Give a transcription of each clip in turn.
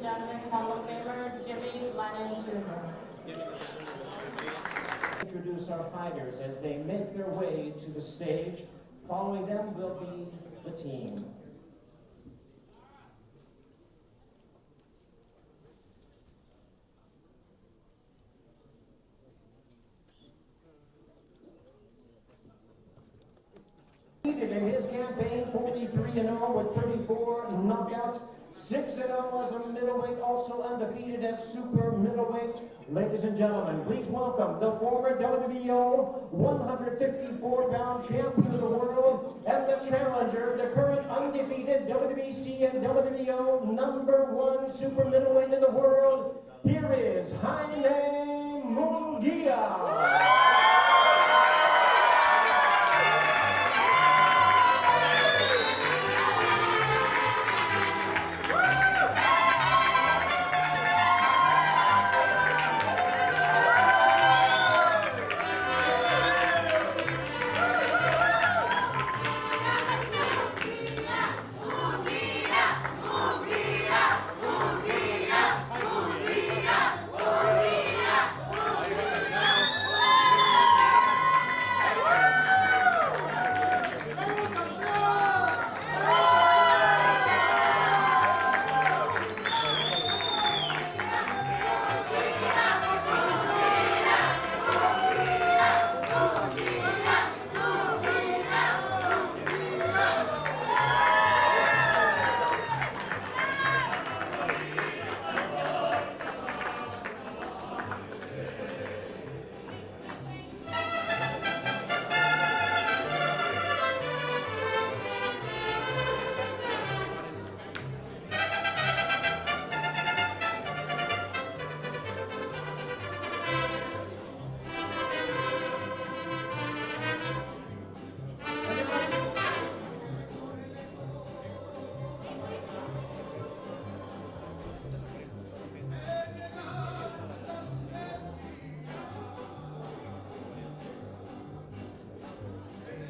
gentlemen, Hall of Famer Jimmy Lennon Jr. Introduce our fighters as they make their way to the stage. Following them will be the team. In his campaign, 43-0 with 34 knockouts, 6-0 as a middleweight, also undefeated as super middleweight. Ladies and gentlemen, please welcome the former WBO 154-pound champion of the world and the challenger, the current undefeated WBC and WBO #1 super middleweight in the world. Here is Jaime Munguia.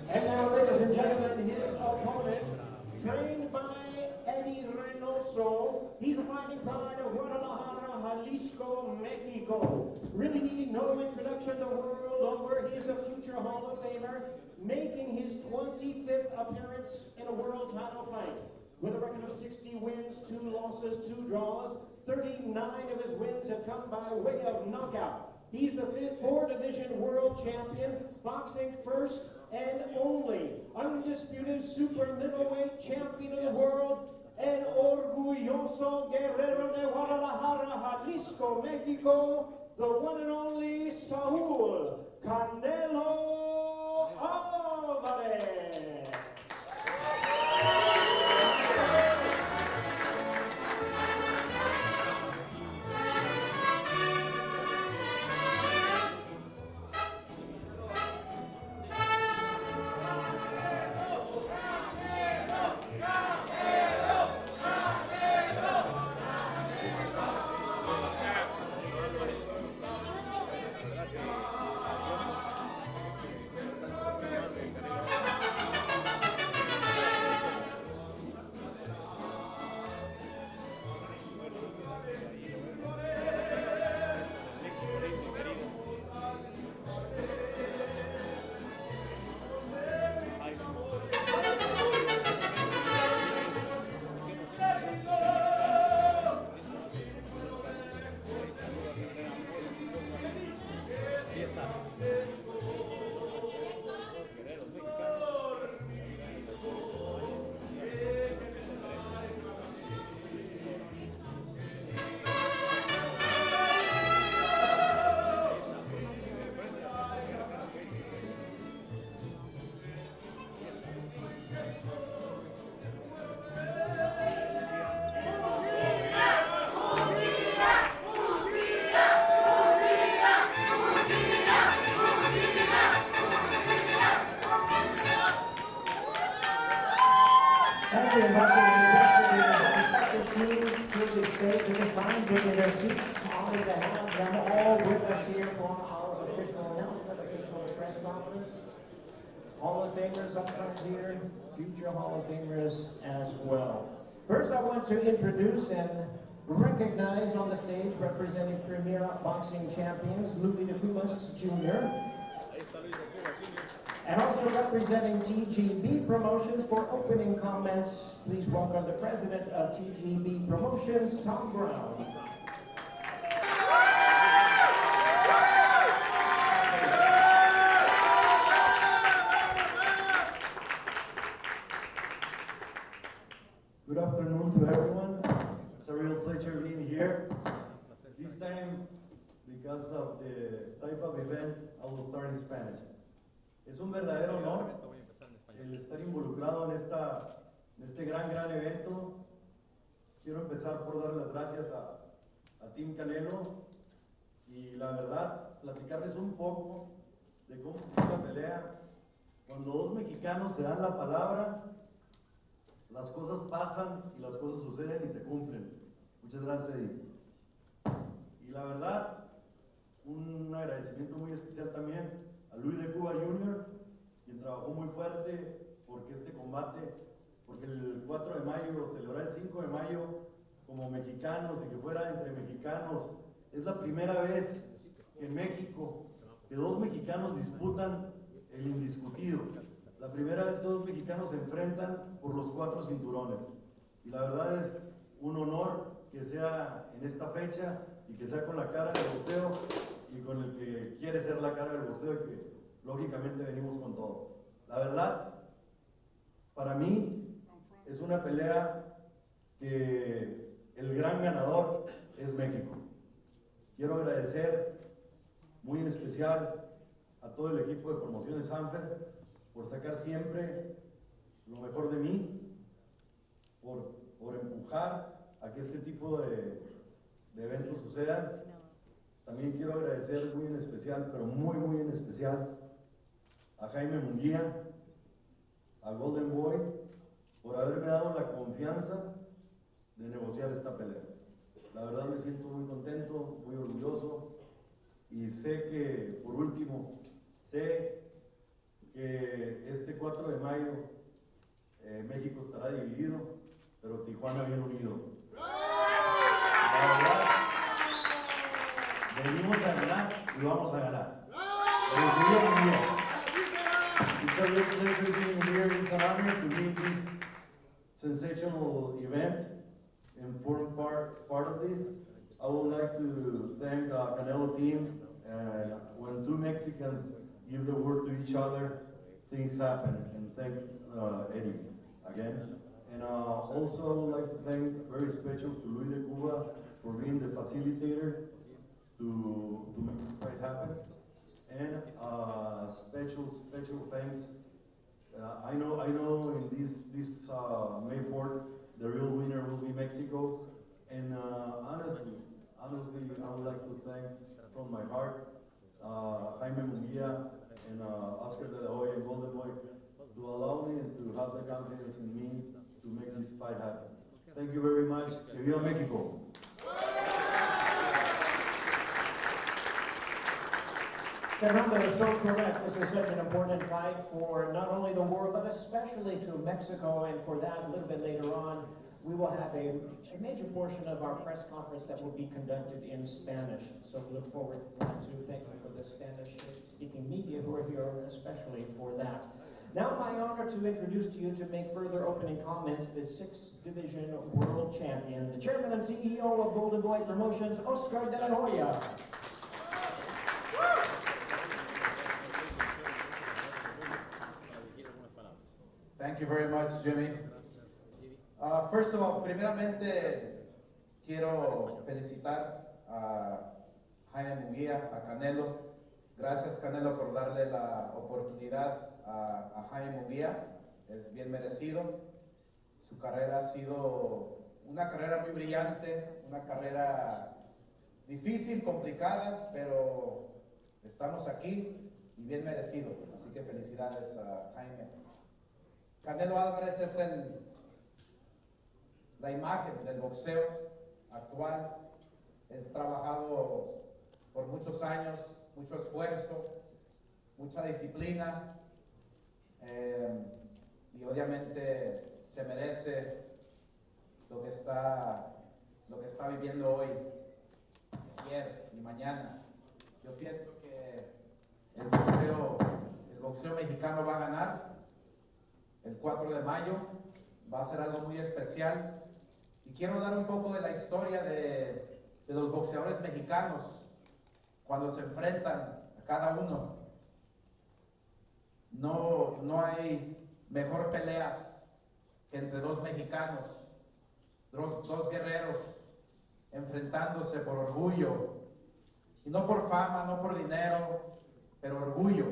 And now, ladies and gentlemen, his opponent, trained by Eddie Reynoso. He's the fighting pride of Guadalajara, Jalisco, Mexico. Really needing no introduction to the world over. He is a future Hall of Famer, making his 25th appearance in a world title fight. With a record of 60 wins, 2 losses, 2 draws, 39 of his wins have come by way of knockout. He's the 4-division world champion, boxing first and only, undisputed super middleweight champion of the world, el orgulloso guerrero de Guadalajara, Jalisco, Mexico, the one and only Saúl Canelo Alvarez. Teams to the stage at this time, taking their seats. Honored to have them all with us here for our official announcement, official press conference. Hall of Famers up front here, future Hall of Famers as well. First, I want to introduce and Recognize on the stage, representing Premier Boxing Champions, Louis de Cumas Jr. And also representing TGB Promotions for opening comments, please welcome the president of TGB Promotions, Tom Brown. Good afternoon to everyone. It's a real pleasure being here. This time, because of the type of event, I will start in Spanish. Es un verdadero honor el estar involucrado en este gran evento. Quiero empezar por dar las gracias a Team Canelo y la verdad, platicarles un poco de cómo fue la pelea. Cuando dos mexicanos se dan la palabra, las cosas pasan y las cosas suceden y se cumplen. Muchas gracias, Eddie. Y la verdad, un agradecimiento muy especial también a Luis de Cuba Jr., quien trabajó muy fuerte porque este combate, porque el 4 de mayo, celebrar el 5 de mayo como mexicanos y que fuera entre mexicanos, es la primera vez en México que dos mexicanos disputan el indiscutido. La primera vez que dos mexicanos se enfrentan por los 4 cinturones. Y la verdad es un honor que sea en esta fecha y que sea con la cara del boxeo y con el que quiere ser la cara del boxeo y que lógicamente venimos con todo. La verdad, para mí es una pelea que el gran ganador es México. Quiero agradecer muy en especial a todo el equipo de promociones Sanfer por sacar siempre lo mejor de mí, por empujar a que este tipo de eventos sucedan. También quiero agradecer muy en especial, pero muy en especial, a Jaime Munguia, a Golden Boy, por haberme dado la confianza de negociar esta pelea. La verdad me siento muy contento, muy orgulloso, y sé que, por último, sé que este 4 de mayo México estará dividido, pero Tijuana bien unido. La verdad, venimos a ganar y vamos a ganar. It's a real pleasure being here. It's an honor to be in this sensational event and form part of this. I would like to thank the Canelo team, and when two Mexicans give the word to each other, things happen, and thank Eddie again. And also I would like to thank, very special, to Luis de Cuba for being the facilitator to make this fight happen. And special thanks. I know in this May 4th, the real winner will be Mexico. And honestly, I would like to thank from my heart Jaime Munguia and Oscar de la Hoya and Golden Boy to allow me and to have the confidence in me to make this fight happen. Thank you very much. Que viva México. Fernando is so correct. This is such an important fight for not only the world, but especially to Mexico. And for that, a little bit later on, we will have a major portion of our press conference that will be conducted in Spanish. So we look forward to thank you for the Spanish-speaking media who are here, especially for that. Now, my honor to introduce to you, to make further opening comments, the 6th Division World Champion, the Chairman and CEO of Golden Boy Promotions, Oscar de la Hoya. Thank you very much, Jimmy. First of all, primeramente quiero felicitar a Jaime Munguia, a Canelo. Gracias, Canelo, por darle la oportunidad a Jaime Munguia. Es bien merecido. Su carrera ha sido una carrera muy brillante, una carrera difícil, complicada, pero estamos aquí y bien merecido. Así que felicidades a Jaime. Canelo Alvarez es la imagen del boxeo actual. He trabajado por muchos años, mucho esfuerzo, mucha disciplina, y obviamente se merece lo que está lo que está viviendo hoy, ayer y mañana. Yo pienso que el boxeo mexicano va a ganar el 4 de mayo, va a ser algo muy especial. Y quiero dar un poco de la historia de los boxeadores mexicanos cuando se enfrentan a cada uno. No hay mejor peleas que entre dos mexicanos, dos guerreros enfrentándose por orgullo, y no por fama, no por dinero, pero orgullo.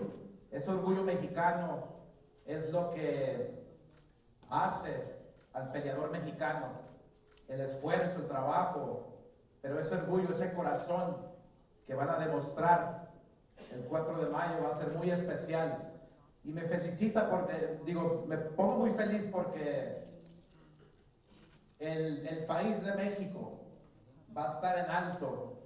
Ese orgullo mexicano es lo que hace al peleador mexicano, el esfuerzo, el trabajo, pero ese orgullo, ese corazón que van a demostrar el 4 de mayo va a ser muy especial. Y me felicita porque, me pongo muy feliz porque el país de México va a estar en alto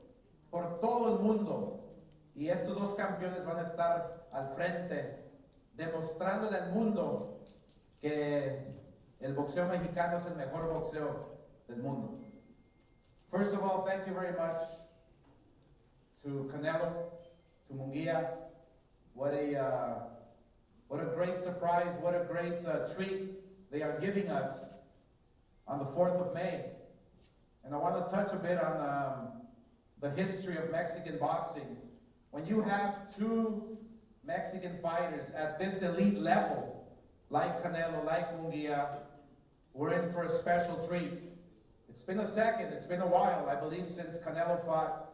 por todo el mundo, y estos dos campeones van a estar al frente, demostrándole al mundo que el boxeo mexicano es el mejor boxeo del mundo. First of all, thank you very much to Canelo, to Munguia. What a great surprise, what a great treat they are giving us on the 4th of May. And I want to touch a bit on the history of Mexican boxing. When you have two Mexican fighters at this elite level, like Canelo, like Munguia, we're in for a special treat. It's been a second, it's been a while, I believe, since Canelo fought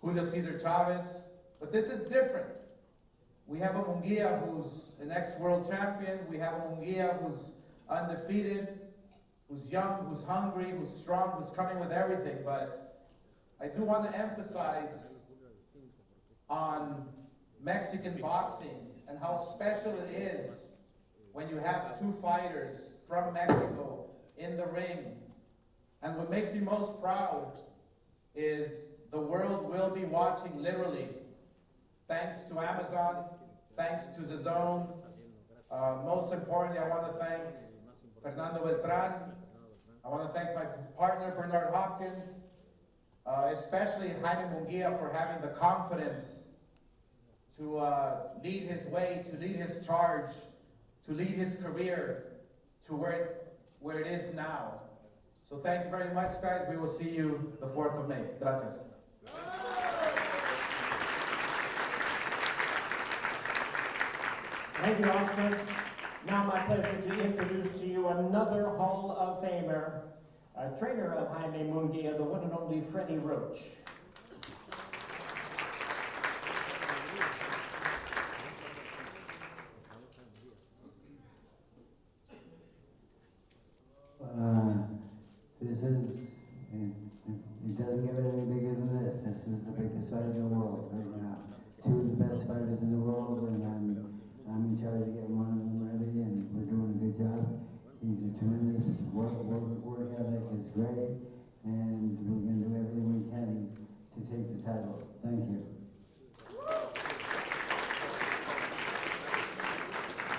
Julio Cesar Chavez, but this is different. We have a Munguia who's an ex-world champion, we have a Munguia who's undefeated, who's young, who's hungry, who's strong, who's coming with everything, but I do want to emphasize on Mexican boxing and how special it is when you have two fighters from Mexico in the ring. And what makes me most proud is the world will be watching, literally, thanks to Amazon, thanks to the Zone. Most importantly, I want to thank Fernando Beltran. I want to thank my partner, Bernard Hopkins, especially Jaime Munguia for having the confidence to lead his way, to lead his charge, to lead his career to where it is now. So thank you very much, guys. We will see you the 4th of May. Gracias. Thank you, Austin. Now my pleasure to introduce to you another Hall of Famer, a trainer of Jaime Munguia, the one and only Freddie Roach. It doesn't get any bigger than this. This is the biggest fight in the world right now. Two of the best fighters in the world, and I'm in charge of getting one of them ready, and we're doing a good job. He's a tremendous work ethic is great, and we're going to do everything we can to take the title. Thank you.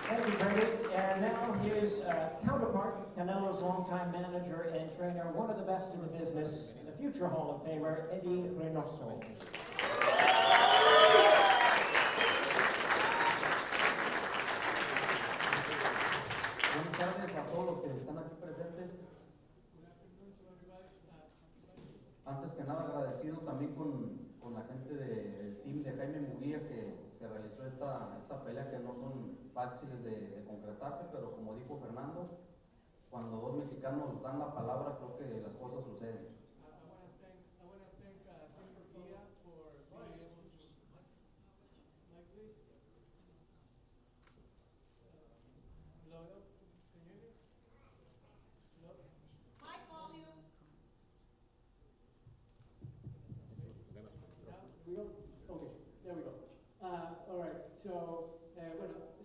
Thank you, Freddie. And now his counterpart, Canelo's longtime manager and trainer, one of the best in the business, the future Hall of Famer, Eddie Reynoso. Buenas tardes a todos los que están aquí presentes. Antes que nada, agradecido también con la gente del team de Jaime Munguia que se realizó esta pelea, que no son fáciles de concretarse, pero como dijo Fernando, cuando dos mexicanos dan la palabra, creo que las cosas suceden.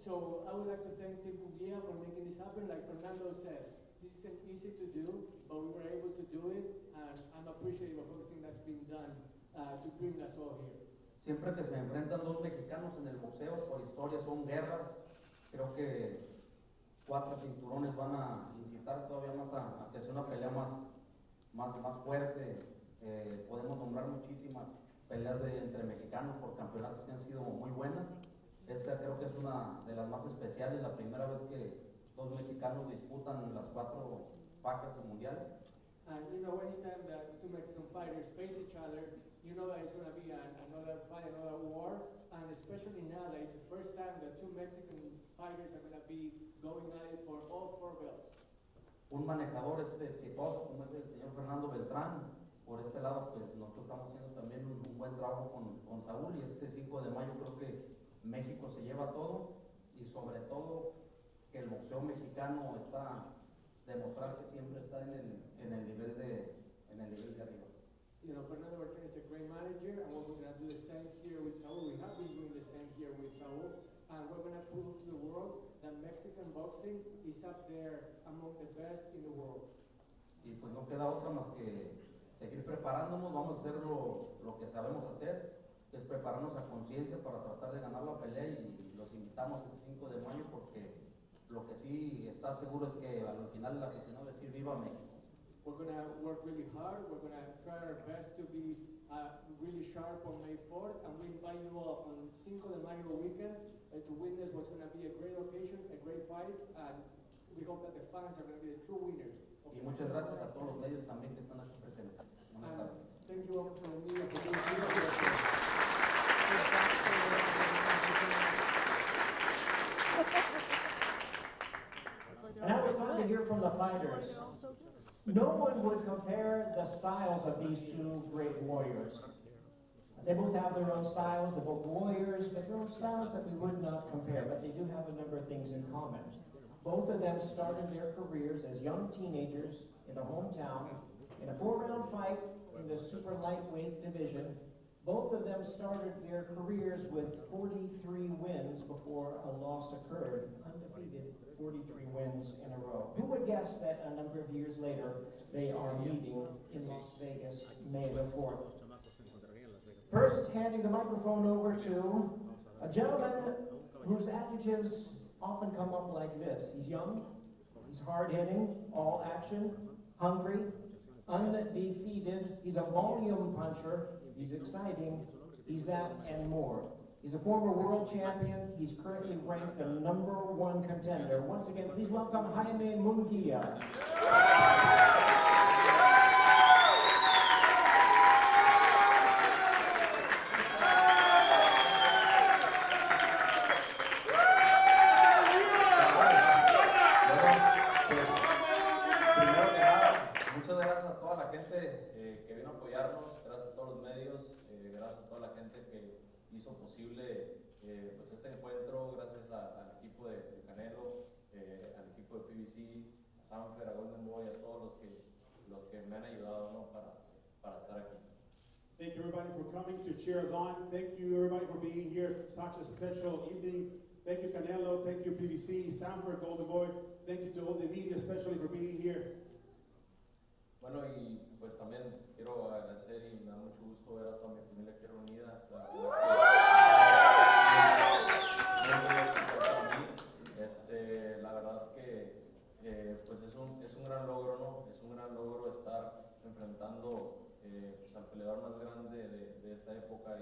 So I would like to thank Team Munguia for making this happen. Like Fernando said, this isn't easy to do, but we were able to do it, and I'm appreciative of everything that's been done to bring us all here. Siempre que se enfrentan dos mexicanos en el boxeo, por historia son guerras. Creo que 4 cinturones van a incitar todavía más a que sea una pelea más más fuerte. Podemos nombrar muchísimas peleas entre mexicanos por campeonatos que han sido muy buenas. Esta creo que es una de las más especiales, la primera vez que dos mexicanos disputan las 4 fajas mundiales. And you know, anytime that two Mexican fighters face each other, you know that it's going to be another fight, another war. And especially now that it's the first time that two Mexican fighters are going to be going at it for all 4 belts. Un manejador exitoso como es el señor Fernando Beltrán. Por este lado, pues nosotros estamos haciendo también un buen trabajo con Saúl, y este 5 de mayo creo que México se lleva todo, y sobre todo que el boxeo mexicano está demostrar que siempre está en el nivel de arriba. You know, Fernando Beltrán is a great manager, and we're going to do the same here with Saúl. We have been doing the same here with Saúl, and we're going to prove to the world that Mexican boxing is up there among the best in the world. Y pues no queda otra más que seguir preparándonos. Vamos a hacer lo que sabemos hacer, que es prepararnos a conciencia para tratar de ganar la pelea, y los invitamos ese 5 de mayo porque lo que sí está seguro es que al final el aficionado va a decir ¡Viva México! We're going to work really hard. We're going to try our best to be really sharp on May 4th, and we invite you all on Cinco de Mayo weekend to witness what's going to be a great occasion, a great fight, and we hope that the fans are going to be the true winners. Y muchas gracias a todos los medios también que están aquí presentes. Buenas tardes. Thank you all for the media for being here. And now it's time to hear from the fighters. No one would compare the styles of these two great warriors. They both have their own styles, they're both warriors, but their own styles that we would not compare, but they do have a number of things in common. Both of them started their careers as young teenagers in a hometown, in a 4-round fight in the super lightweight division. Both of them started their careers with 43 wins before a loss occurred, undefeated 43 wins in a row. Who would guess that a number of years later, they are meeting in Las Vegas, May the 4th. First, handing the microphone over to a gentleman whose adjectives often come up like this. He's young, he's hard-hitting, all action, hungry, undefeated. He's a volume puncher, he's exciting, he's that and more. He's a former world champion. He's currently ranked the #1 contender. Once again, please welcome Jaime Munguia. Muchas gracias a toda la gente que vino a apoyarnos, gracias a todos los medios, gracias a toda la gente que hizo posible pues este encuentro, gracias al equipo de Canelo, al equipo de PBC, a Sanfer, a Golden Boy, a todos los que me han ayudado, ¿no? para estar aquí. Thank you everybody for coming to cheer us on. Thank you everybody for being here. Such a special evening. Thank you Canelo, thank you PBC, Sanfer, Golden Boy. Thank you to all the media especially for being here. Bueno, y pues también quiero agradecer y me da mucho gusto ver a toda mi familia aquí reunida. Muy especial para mí. La verdad que pues es un gran logro, ¿no? Es un gran logro estar enfrentando pues al peleador más grande de esta época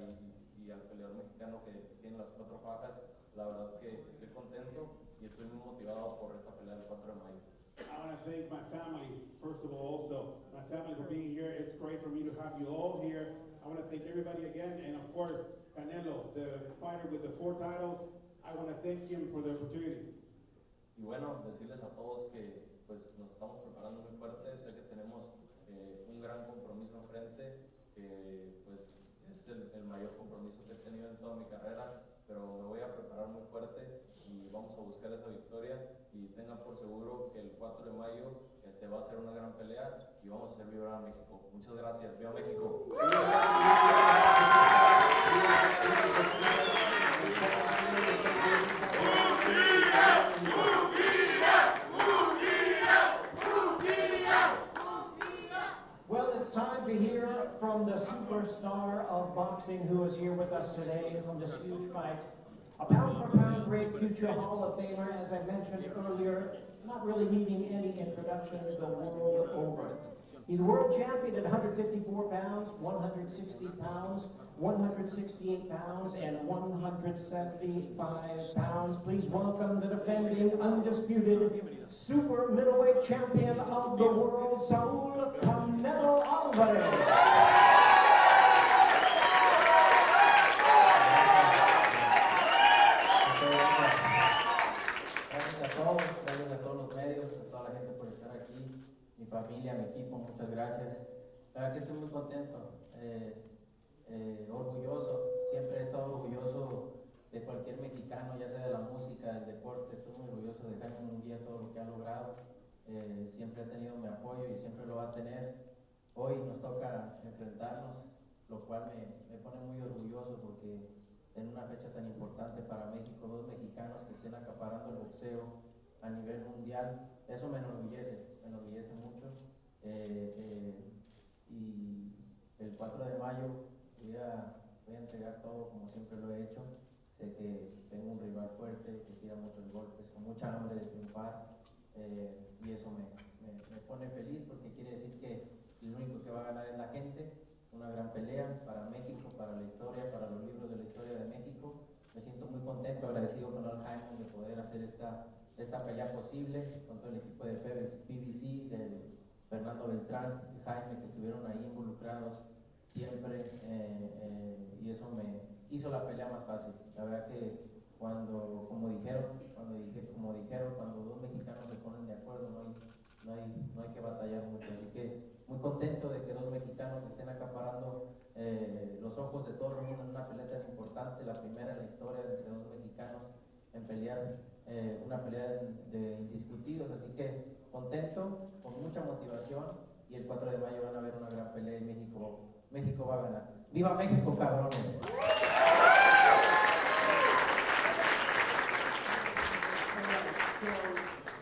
y al peleador mexicano que tiene las 4 fajas. La verdad que estoy contento y estoy muy motivado por esta pelea del 4 de mayo. I want to thank my family, first of all, also, my family for being here. It's great for me to have you all here. I want to thank everybody again, and of course, Canelo, the fighter with the 4 titles. I want to thank him for the opportunity. Y bueno, decirles a todos que pues nos estamos preparando muy fuerte. Sé que tenemos un gran compromiso enfrente, que pues es el mayor compromiso que he tenido en toda mi carrera, pero me voy a preparar muy fuerte y vamos a buscar esa victoria, y tengan por seguro que el 4 de mayo va a ser una gran pelea y vamos a hacer vibrar a México. Muchas gracias. ¡Viva México! Well, it's time to hear from the superstar of boxing who is here with us today from this huge fight. A pound-for-pound great future Hall of Famer, as I mentioned earlier, not really needing any introduction the world over. He's world champion at 154 pounds, 160 pounds, 168 pounds, and 175 pounds. Please welcome the defending undisputed super middleweight champion of the world, Saul Canelo Alvarez. Gracias a todos los medios, a toda la gente por estar aquí, mi familia, mi equipo, muchas gracias. La verdad que estoy muy contento, orgulloso, siempre he estado orgulloso de cualquier mexicano, ya sea de la música, del deporte. Estoy muy orgulloso de Jaime Munguia, todo lo que ha logrado, siempre ha tenido mi apoyo y siempre lo va a tener. Hoy nos toca enfrentarnos, lo cual me pone muy orgulloso porque en una fecha tan importante para México, dos mexicanos que estén acaparando el boxeo a nivel mundial, eso me enorgullece mucho. Y el 4 de mayo voy a entregar todo como siempre lo he hecho. Sé que tengo un rival fuerte que tira muchos golpes, con mucha hambre de triunfar, y eso me pone feliz porque quiere decir que lo único que va a ganar es la gente. Una gran pelea para México, para la historia, para los libros de la historia de México. Me siento muy contento, agradecido con Jaime de poder hacer esta pelea posible, con todo el equipo de PBC, de Fernando Beltrán y Jaime, que estuvieron ahí involucrados siempre, y eso me hizo la pelea más fácil. La verdad que cuando dos mexicanos se ponen de acuerdo, no hay que batallar mucho. Así que muy contento de que dos mexicanos estén acaparando los ojos de todo el mundo en una pelea tan importante, la primera en la historia de entre dos mexicanos en pelear una pelea de indiscutidos. Así que contento, con mucha motivación, y el 4 de mayo van a ver una gran pelea y México va a ganar. ¡Viva México, cabrones!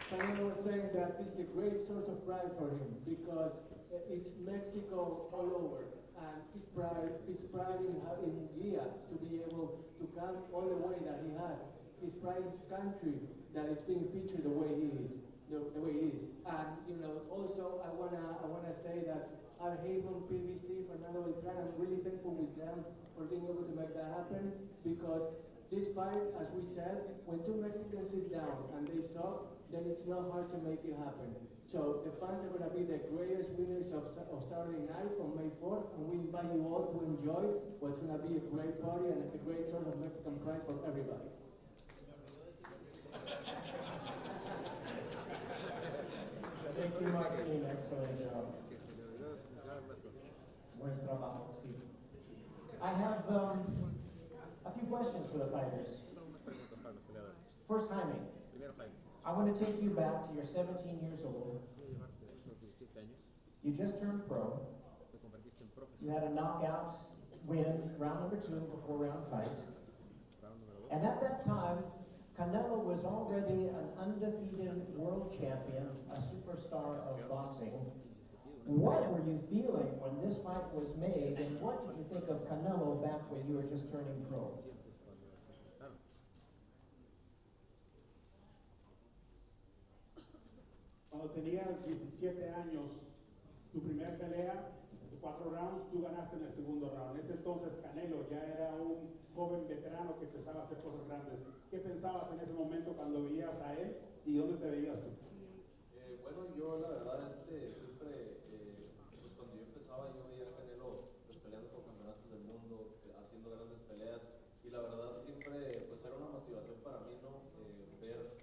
Canelo was saying that this is a great source of pride for him because it's Mexico all over, and his pride in Munguia to be able to come all the way that he has. His pride in his country that it's being featured the way he is, the way it is. And also I wanna say that our Haven PBC, Fernando Beltrán, I'm really thankful with them for being able to make that happen, because this fight, as we said, when two Mexicans sit down and they talk, then it's not hard to make it happen. So the fans are going to be the greatest winners of Saturday night on May 4th, and we invite you all to enjoy what's going to be a great party and a great sort of Mexican pride for everybody. Thank you, Martin. Excellent job. Buen trabajo, sí. I have a few questions for the fighters. First, Jaime, I want to take you back to your 17 years old. You just turned pro. You had a knockout win, round number 2, before round fight. And at that time, Canelo was already an undefeated world champion, a superstar of boxing. What were you feeling when this fight was made, and what did you think of Canelo back when you were just turning pro? Cuando tenías 17 años, tu primer pelea, de 4 rounds, tú ganaste en el segundo round. En ese entonces Canelo ya era un joven veterano que empezaba a hacer cosas grandes. ¿Qué pensabas en ese momento cuando veías a él y dónde te veías tú? Bueno, yo la verdad siempre, pues cuando yo empezaba yo veía a Canelo pues peleando por campeonatos del mundo, haciendo grandes peleas, y la verdad siempre pues era una motivación para mí, ¿no? Ver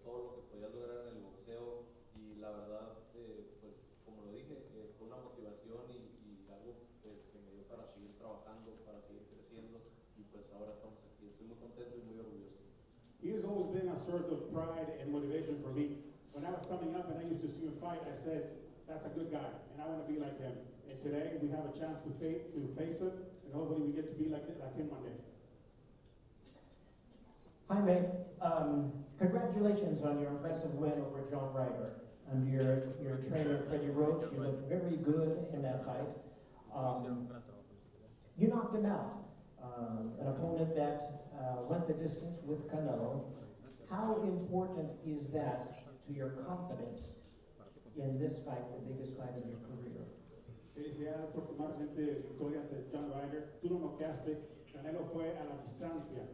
todo lo que podía lograr en el boxeo, y la verdad pues como lo dije, fue una motivación y algo que me dio para seguir trabajando, para seguir creciendo, y pues ahora estamos aquí. Estoy muy contento y muy orgulloso. He has always been a source of pride and motivation for me. When I was coming up and I used to see him fight, I said, that's a good guy, and I want to be like him. And today we have a chance to face him, and hopefully we get to be like him one day. Jaime, congratulations on your impressive win over John Ryder. Under your trainer, Freddie Roach, you looked very good in that fight. You knocked him out, an opponent that went the distance with Canelo. How important is that to your confidence in this fight, the biggest fight of your career. Felicidades por tu más reciente victoria ante John Ryder. Tú lo noqueaste, Canelo fue a la distancia.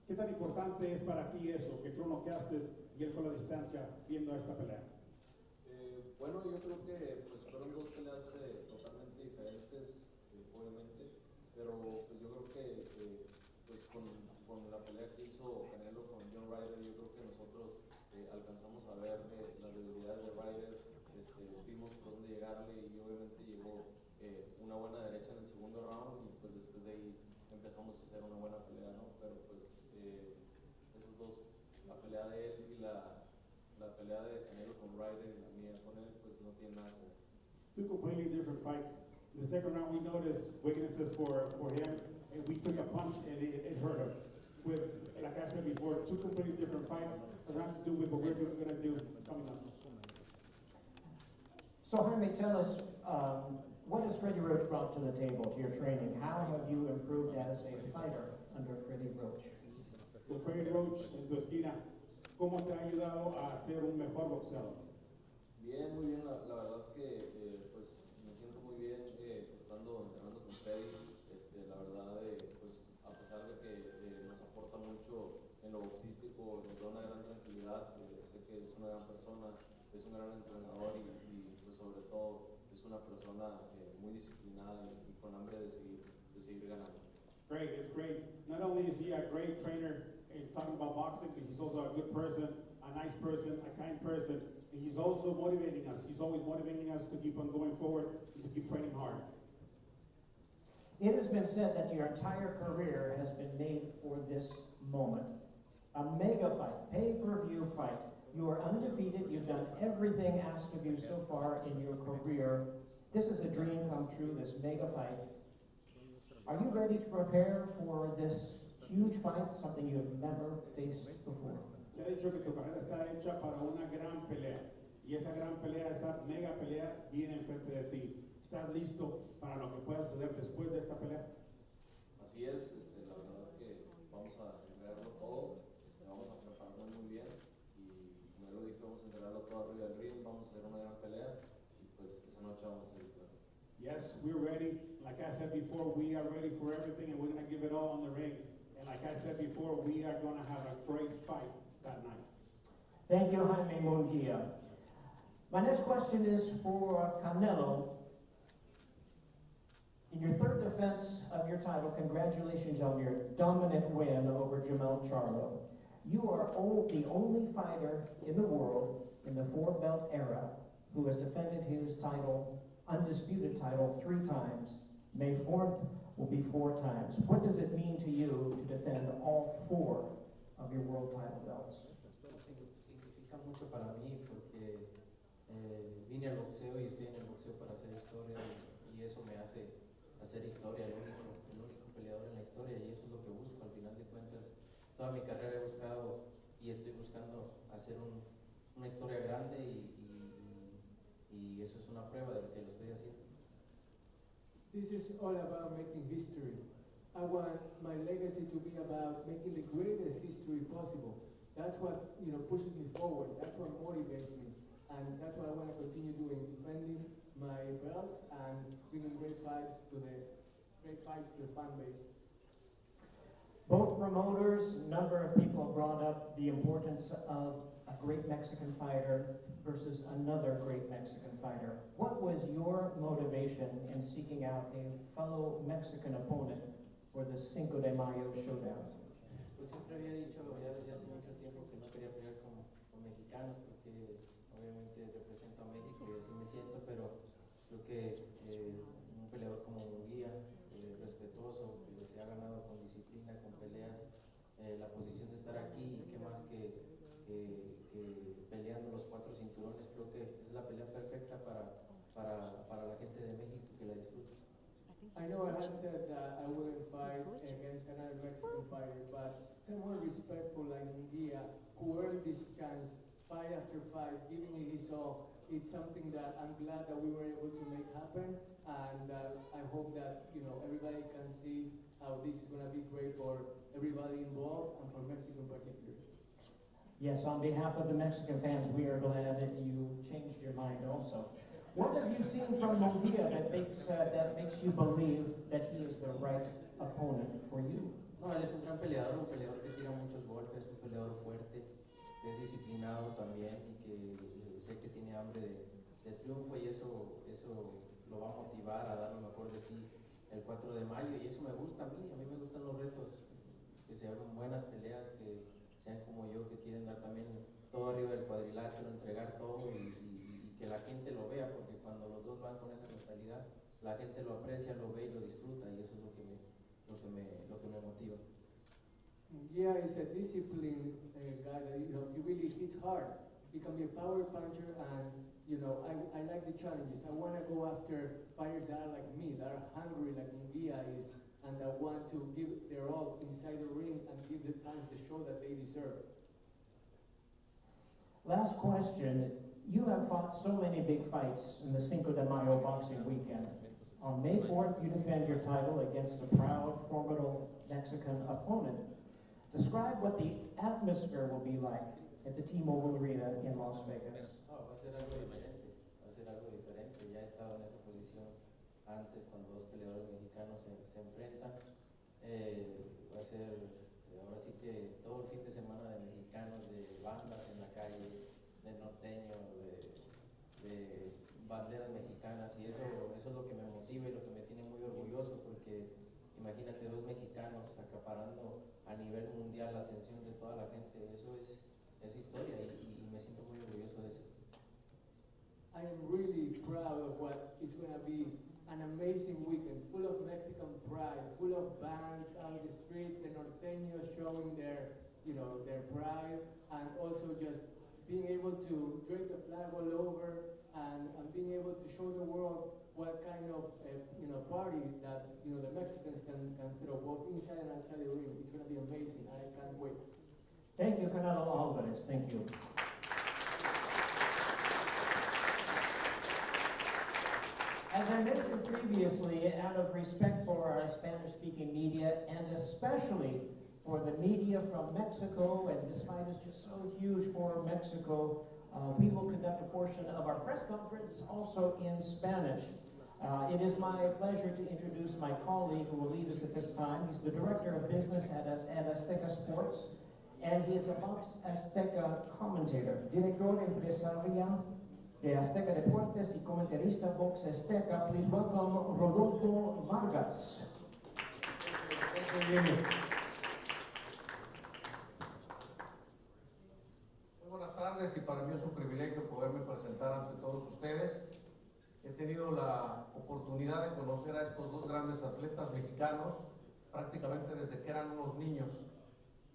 ¿Qué tan importante es para ti eso, que tú lo noqueaste y él fue a la distancia viendo esta pelea? Bueno, yo creo que pues, fueron dos peleas totalmente diferentes, obviamente, pero pues, yo creo que pues, con la pelea que hizo Canelo con John Ryder, yo creo que nosotros alcanzamos a ver las debilidades de Ryder, vimos por dónde llegarle y obviamente llegó una buena derecha en el segundo round y pues después de ahí empezamos a hacer una buena pelea, ¿no? Pero pues esos dos, la pelea de él y la pelea de Canelo con Ryder y la mía con él, pues no tiene nada que ver. Two completely different fights. In the second round, we noticed weaknesses for him, and we took a punch and it hurt him. With, like I said before, two completely different fights. Doesn't have to do with what we're going to do coming up. So Jaime, tell us, what has Freddie Roach brought to the table, to your training? How have you improved as a fighter under Freddie Roach? Con Freddie Roach en tu esquina, ¿cómo te ha ayudado a ser un mejor boxeador? Bien, muy bien, la verdad que pues me siento muy bien estando entrenando con Freddy, la verdad pues a pesar de que nos aporta mucho en lo boxístico, nos da una gran tranquilidad, sé que es una gran persona, es un gran entrenador y pues sobre todo es una persona muy disciplinada y con hambre de seguir ganando. Great, it's great. Not only is he a great trainer in talking about boxing, but he's also a good person, a nice person, a kind person, and he's also motivating us. He's always motivating us to keep on going forward and to keep training hard. It has been said that your entire career has been made for this moment. A mega fight, pay-per-view fight. You are undefeated. You've done everything asked of you so far in your career. This is a dream come true, this mega fight. Are you ready to prepare for this huge fight, something you have never faced before? Se ha dicho que tu carrera está hecha para una gran pelea. Y esa gran pelea, esa mega pelea, viene enfrente de ti. ¿Estás listo para lo que pueda suceder después de esta pelea? Así es, la verdad que vamos a entregarlo todo, vamos a prepararnos muy bien y como ya lo dije, vamos a entregarlo todo arriba del ring, vamos a hacer una gran pelea y pues esa noche vamos a disfrutar. Yes, we're ready. Like I said before, we are ready for everything and we're going to give it all on the ring. And like I said before, we are going to have a great fight that night. Thank you, Jaime Munguia. My next question is for Canelo. In your third defense of your title, congratulations on your dominant win over Jamel Charlo. You are the only fighter in the world in the four-belt era who has defended his title, undisputed title, 3 times. May 4th will be 4 times. What does it mean to you to defend all 4 of your world title belts? Significa mucho para mí porque vine al boxeo y estoy en el boxeo para hacer historia y eso me hace hacer historia, el único peleador en la historia y eso es lo que busco. Al final de cuentas, toda mi carrera he buscado y estoy buscando hacer una historia grande y eso es una prueba de que lo estoy haciendo. This is all about making history. I want my legacy to be about making the greatest history possible. That's what pushes me forward. That's what motivates me, and that's what I want to continue doing: defending my belts and bringing great fights to the fan base. Both promoters, a number of people have brought up the importance of a great Mexican fighter versus another great Mexican fighter. What was your motivation in seeking out a fellow Mexican opponent for the Cinco de Mayo showdown? Pues siempre había dicho ya desde hace mucho tiempo que no quería pelear con mexicanos porque obviamente represento a México y así me siento, pero creo que un peleador como Munguia, respetuoso, que se ha ganado con disciplina, con peleas, la posición de estar aquí y qué más que peleando los 4 cinturones, creo que es la pelea perfecta para la gente de México que la disfruta. I know I had said that I wouldn't fight against another Mexican fighter, but someone respectful like Munguia, who earned this chance fight after fight, giving it his all, it's something that I'm glad that we were able to make happen, and I hope that everybody can see how this is going to be great for everybody involved and for Mexico in particular. Yes, on behalf of the Mexican fans, we are glad that you changed your mind also. What have you seen from Munguia that makes you believe that he is the right opponent for you? No, él es un gran peleador, un peleador que tira muchos golpes, un peleador fuerte, que es disciplinado también y que sé que tiene hambre de triunfo y eso lo va a motivar a dar lo mejor de sí el 4 de mayo y eso me gusta a mí me gustan los retos, que se hagan buenas peleas, que sean como yo, que quieren dar también todo arriba del cuadrilátero, entregar todo y que la gente lo vea, porque cuando los dos van con esa mentalidad, la gente lo aprecia, lo ve y lo disfruta y eso es lo que me motiva. Yeah, he's a disciplined guy that, he really hits hard. He can be a power puncher and, I like the challenges. I want to go after fighters that are like me, that are hungry like Munguia is, and that want to give their all inside the ring and give the fans the show that they deserve. Last question. You have fought so many big fights in the Cinco de Mayo boxing weekend. On May 4th, you defend your title against a proud, formidable Mexican opponent. Describe what the atmosphere will be like at the T-Mobile Arena in Las Vegas. No, va a ser algo diferente, ya he estado en esa posición antes cuando dos peleadores mexicanos se enfrentan, va a ser, ahora sí que todo el fin de semana de mexicanos, de bandas en la calle, de norteños, de banderas mexicanas y eso es lo que me motiva y lo que me tiene muy orgulloso porque imagínate dos mexicanos acaparando a nivel mundial la atención de toda la gente, eso es historia y me siento muy orgulloso de eso. I am really proud of what is going to be an amazing weekend, full of Mexican pride, full of bands out the streets, the norteños showing their pride, and also just being able to drag the flag all over and being able to show the world what kind of party that the Mexicans can throw both inside and outside the ring. It's going to be amazing. I can't wait. Thank you, Canelo Alvarez. Thank you. As I mentioned previously, out of respect for our Spanish-speaking media, and especially for the media from Mexico, and this fight is just so huge for Mexico, we will conduct a portion of our press conference also in Spanish. It is my pleasure to introduce my colleague who will lead us at this time. He's the Director of Business at Azteca Sports, and he is a Box Azteca commentator, Director Empresarial de Azteca Deportes y comentarista Box Azteca. Please welcome Rodolfo Vargas. Thank you, Jimmy. Muy buenas tardes y para mí es un privilegio poderme presentar ante todos ustedes. He tenido la oportunidad de conocer a estos dos grandes atletas mexicanos prácticamente desde que eran unos niños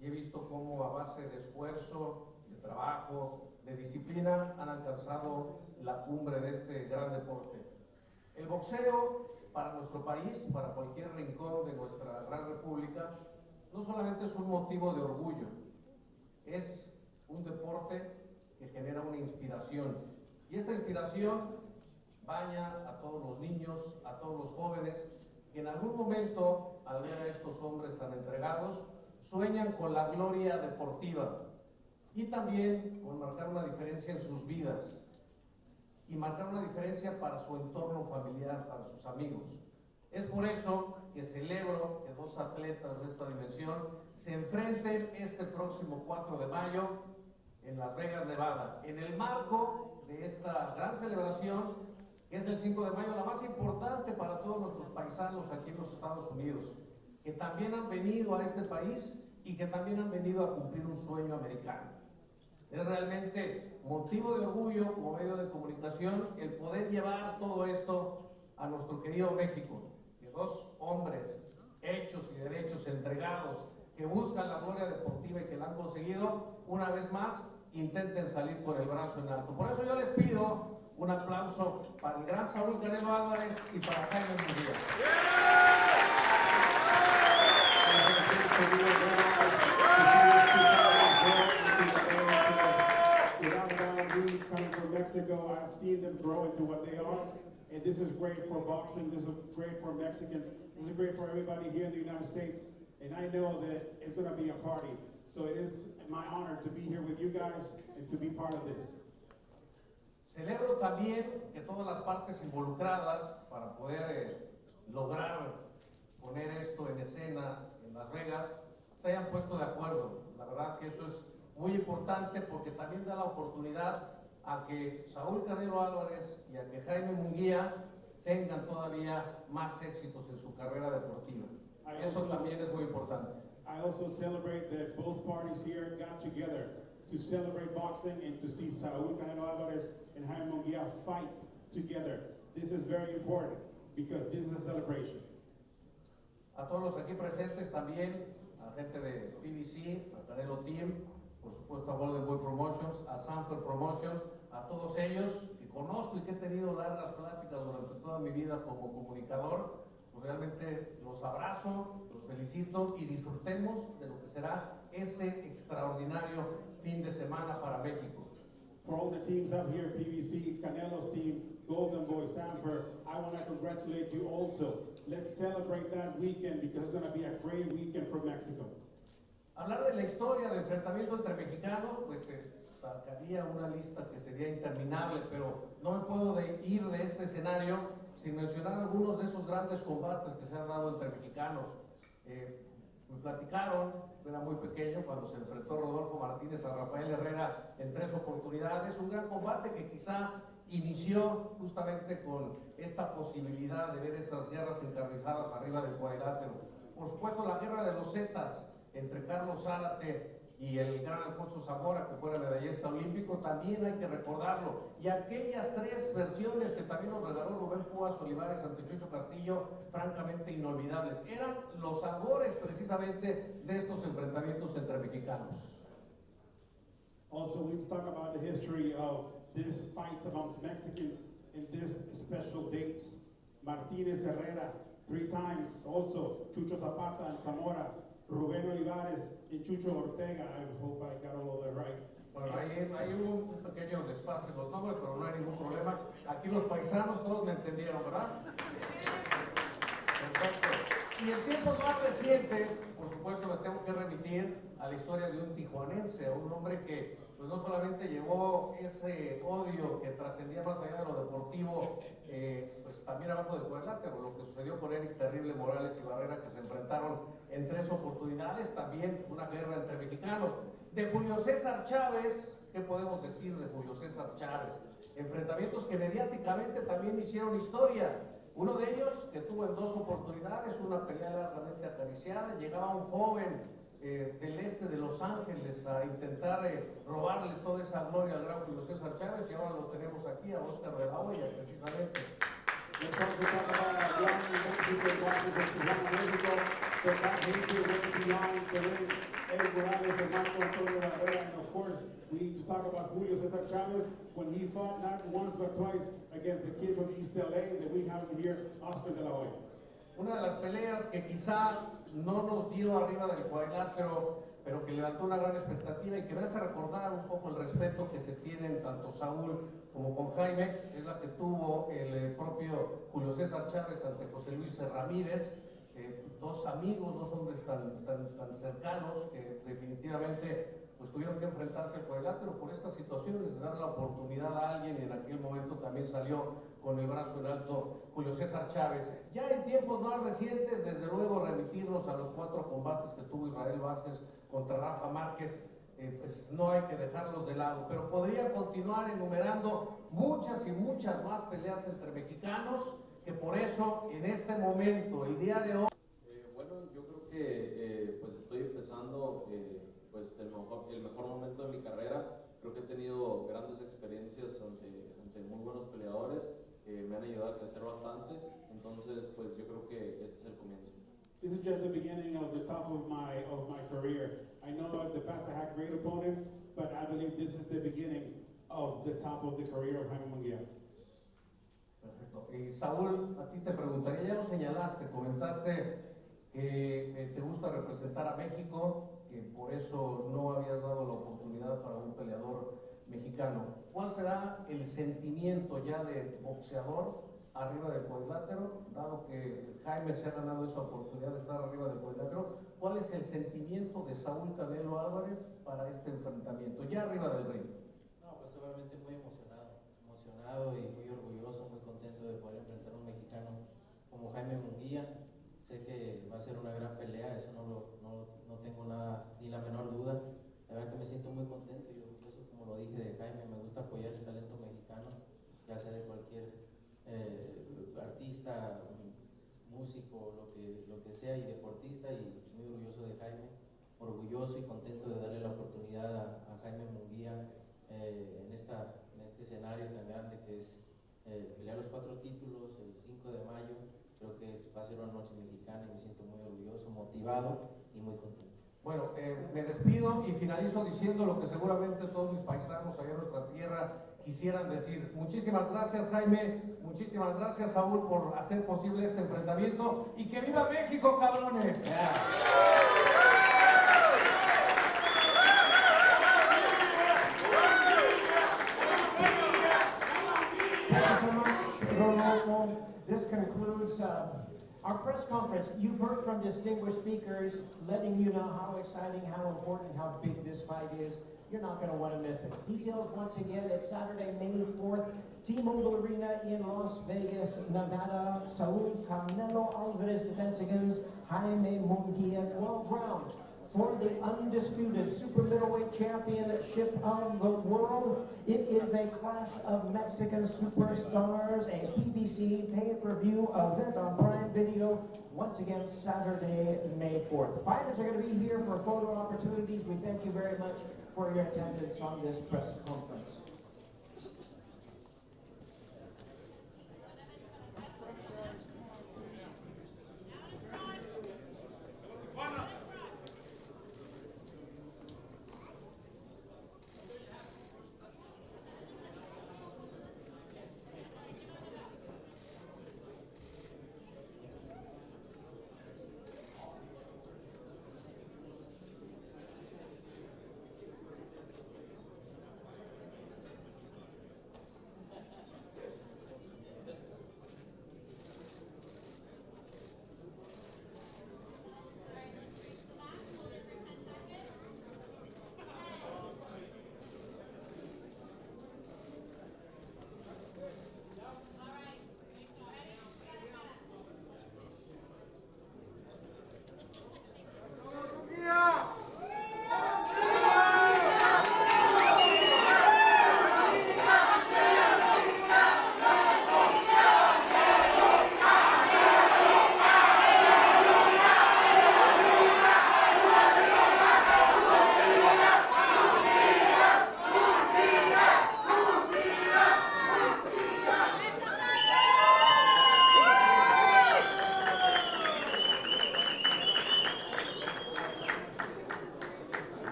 y he visto cómo a base de esfuerzo, de trabajo, de disciplina han alcanzado la cumbre de este gran deporte. El boxeo para nuestro país, para cualquier rincón de nuestra gran república, no solamente es un motivo de orgullo, es un deporte que genera una inspiración y esta inspiración baña a todos los niños, a todos los jóvenes que en algún momento al ver a estos hombres tan entregados sueñan con la gloria deportiva y también con marcar una diferencia en sus vidas y marcar una diferencia para su entorno familiar, para sus amigos. Es por eso que celebro que dos atletas de esta dimensión se enfrenten este próximo 4 de mayo en Las Vegas, Nevada, en el marco de esta gran celebración que es el 5 de mayo, la más importante para todos nuestros paisanos aquí en los Estados Unidos, que también han venido a este país y que también han venido a cumplir un sueño americano. Es realmente motivo de orgullo como medio de comunicación el poder llevar todo esto a nuestro querido México, que dos hombres hechos y derechos, entregados, que buscan la gloria deportiva y que la han conseguido, una vez más, intenten salir con el brazo en alto. Por eso yo les pido un aplauso para el gran Saúl Canelo Alvarez y para Jaime Munguia. Without a doubt, we coming from Mexico, I've seen them grow into what they are, and this is great for boxing, this is great for Mexicans, this is great for everybody here in the United States, and I know that it's going to be a party. So it is my honor to be here with you guys and to be part of this. Celebro también que todas las partes involucradas para poder lograr poner esto en escena en Las Vegas se hayan puesto de acuerdo. La verdad que eso es muy importante porque también da la oportunidad a que Saúl Canelo Álvarez y a que Jaime Munguia tengan todavía más éxitos en su carrera deportiva. Eso también es muy importante. I also celebrate that both parties here got together to celebrate boxing and to see Saúl Canelo Alvarez and Jaime Munguia fight together. This is very important because this is a celebration. A todos los aquí presentes también, a la gente de PBC, a Canelo Team, por supuesto a Golden Boy Promotions, a Sanford Promotions, a todos ellos que conozco y que he tenido largas pláticas durante toda mi vida como comunicador, pues realmente los abrazo, los felicito y disfrutemos de lo que será ese extraordinario fin de semana para México. For all the teams up here, PBC, Canelo's team, Golden Boy, Sanford, I want to congratulate you also. Let's celebrate that weekend because it's going to be a great weekend for Mexico. Hablar de la historia de enfrentamiento entre mexicanos, pues sacaría una lista que sería interminable, pero no me puedo ir de este escenario sin mencionar algunos de esos grandes combates que se han dado entre mexicanos. Me platicaron, era muy pequeño, cuando se enfrentó Rodolfo Martínez a Rafael Herrera en 3 oportunidades, un gran combate que quizá inició justamente con esta posibilidad de ver esas guerras encarnizadas arriba del cuadrilátero. Por supuesto, la guerra de los Zetas entre Carlos Zárate y el gran Alfonso Zamora, que fuera medallista olímpico, también hay que recordarlo. Y aquellas 3 versiones que también nos regaló Rubén Púas Olivares ante Chucho Castillo, francamente inolvidables. Eran los sabores precisamente de estos enfrentamientos entre mexicanos. Also, we talk about the history of these fights amongst Mexicans in these special dates. Martínez Herrera, 3 times. Also, Chucho Zapata and Zamora. Rubén Olivares y Chucho Ortega. I hope I got all of that right. Bueno, ahí hubo un pequeño desfase en los nombres, pero no hay ningún problema. Aquí los paisanos todos me entendieron, ¿verdad? Perfecto. Y en tiempos más recientes, por supuesto, me tengo que remitir a la historia de un tijuanense, a un hombre que pues, no solamente llevó ese odio que trascendía más allá de lo deportivo, pues también abajo del cuadrilátero, lo que sucedió con Eric Terrible Morales y Barrera, que se enfrentaron en 3 oportunidades, también una guerra entre mexicanos. De Julio César Chávez, ¿qué podemos decir de Julio César Chávez? Enfrentamientos que mediáticamente también hicieron historia. Uno de ellos, que tuvo en 2 oportunidades, una pelea largamente acariciada, llegaba un joven del este de Los Ángeles a intentar robarle toda esa gloria al gran Julio César Chávez, y ahora lo tenemos aquí a Oscar de la Hoya, precisamente. Let's also talk about our young Mexican boxers from Tijuana, Mexico, that got history went beyond the ring. Eddie Morales and Marco Antonio Barrera, and of course, we need to talk about Julio César Chávez when he fought not once but twice against a kid from East LA that we have here, Oscar de la Hoya. Una de las peleas que quizá no nos dio arriba del cuadrilátero, pero que levantó una gran expectativa y que me hace recordar un poco el respeto que se tienen tanto Saúl como con Jaime, es la que tuvo el propio Julio César Chávez ante José Luis Ramírez, 2 amigos, 2 hombres tan cercanos que definitivamente pues tuvieron que enfrentarse al cuadrilátero por estas situaciones de dar la oportunidad a alguien, y en aquel momento también salió con el brazo en alto Julio César Chávez. Ya en tiempos más recientes, desde luego remitirnos a los 4 combates que tuvo Israel Vázquez contra Rafa Márquez, pues no hay que dejarlos de lado, pero podría continuar enumerando muchas y muchas más peleas entre mexicanos, que por eso en este momento, el día de hoy... Bueno, yo creo que pues estoy empezando pues el mejor momento de mi carrera. Creo que he tenido grandes experiencias ante muy buenos peleadores que me han ayudado a crecer bastante. Entonces, pues yo creo que este es el comienzo. This is just the beginning of the top of my career. I know in the past I had great opponents, but I believe this is the beginning of the top of the career of Jaime Munguia. Perfecto. Y Saúl, a ti te preguntaría, ya lo señalaste, comentaste que te gusta representar a México, que por eso no habías dado la oportunidad para un peleador mexicano. ¿Cuál será el sentimiento ya de boxeador arriba del cuadrilátero, dado que Jaime se ha ganado esa oportunidad de estar arriba del cuadrilátero? ¿Cuál es el sentimiento de Saúl Canelo Álvarez para este enfrentamiento, ya arriba del ring? No, pues obviamente muy emocionado y muy orgulloso, muy contento de poder enfrentar a un mexicano como Jaime Munguia. Sé que va a ser una gran pelea, eso no tengo nada, ni la menor duda. La verdad que me siento muy contento y orgulloso, como lo dije, de Jaime. Me gusta apoyar el talento mexicano, ya sea de cualquier artista, músico, lo que sea, y deportista, y muy orgulloso de Jaime, orgulloso y contento de darle la oportunidad a Jaime Munguia en este escenario tan grande que es pelear los 4 títulos el 5 de mayo. Creo que va a ser una noche mexicana y me siento muy orgulloso, motivado y muy contento. Bueno, me despido y finalizo diciendo lo que seguramente todos mis paisanos allá en nuestra tierra quisieran decir. Muchísimas gracias, Jaime, muchísimas gracias, Saúl, por hacer posible este enfrentamiento, y ¡que viva México, cabrones! Yeah. Thank you so much, Rodolfo. This concludes our press conference. You've heard from distinguished speakers letting you know how exciting, how important, how big this fight is. You're not going to want to miss it. Details once again, it's Saturday, May 4th, T-Mobile Arena in Las Vegas, Nevada. Saúl Canelo Alvarez defense against Jaime Munguia, 12 rounds for the undisputed super middleweight championship of the world. It is a clash of Mexican superstars, a PBC pay-per-view event on Prime Video, once again Saturday, May 4th. The fighters are going to be here for photo opportunities. We thank you very much for your attendance on this press conference.